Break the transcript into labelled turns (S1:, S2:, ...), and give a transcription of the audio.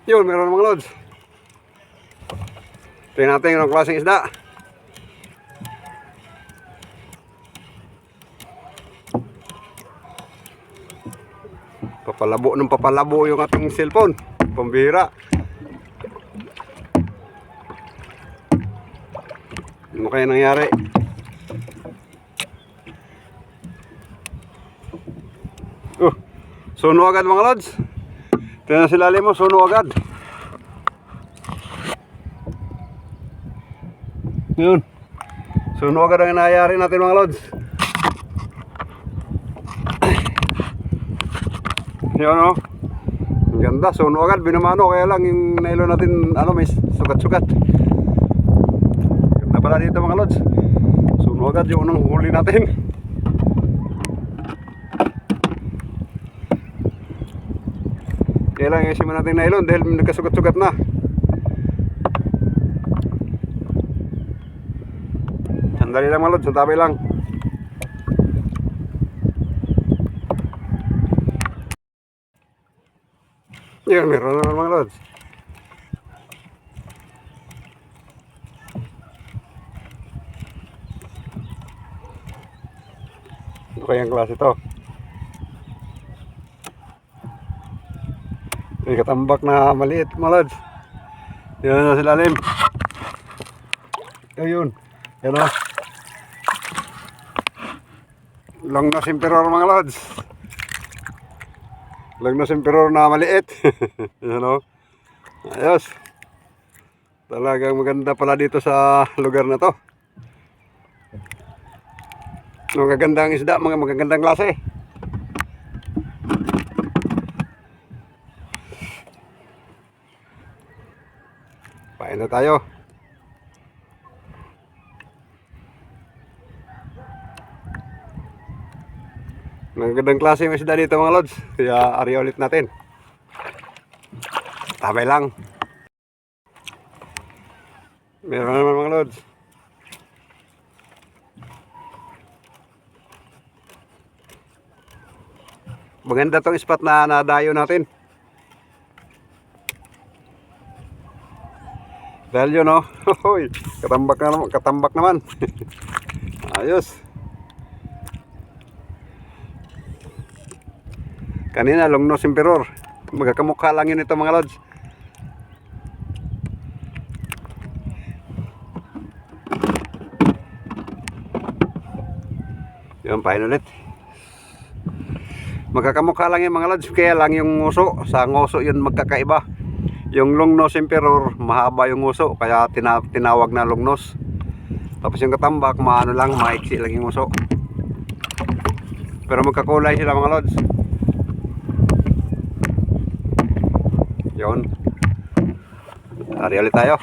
S1: Yun, meron mga lods. Tingnan natin yung klaseng isda. Papalabo ng papalabo yung ating cellphone. Pambihira. Ano kaya nangyari? Suno agad mga lods. Tingnan sila mo, suno agad. Yun. Suno agad ang nangyayari natin mga lods. Yun o. Ang ganda, suno agad, binamano. Kaya lang yung nailo natin, may sugat-sugat. Ganda pala dito mga lods. Suno agad yung unang huli natin. Kaya lang yung sima natin nailon dahil nagkasugat-sugat na. Sandali lang mga lods, santabi lang. Yun, meron na mga lods. Ano kayang klase ito? May katambak na maliit mga lods. Yun na sa lalim. Yun. Yan o. Long nose emperor mga lods. Long nose emperor na maliit. Yan o. Ayos. Talagang maganda pala dito sa lugar na to. Magagandang isda, mga magagandang klase. Pain na tayo. Magandang klase yung isda dito mga lods. Kaya ari ulit natin. Tabay lang. Meron naman mga lods. Maganda tong spot na nadayo natin. Dahil yun hoy, katambak naman. Ayos. Kanina long nose emperor. Magkakamukha lang yun ito mga lods. Yun, pahin ulit. Magkakamukha lang yung mga lods. Kaya lang yung nguso, sa nguso yun magkakaiba. Yung long nose emperor, mahaba yung nguso, kaya tinawag na long nose. Tapos yung katambak, maano lang, maiksi lang yung nguso. Pero magkakulay sila mga lods. Yun. Tari ulit tayo.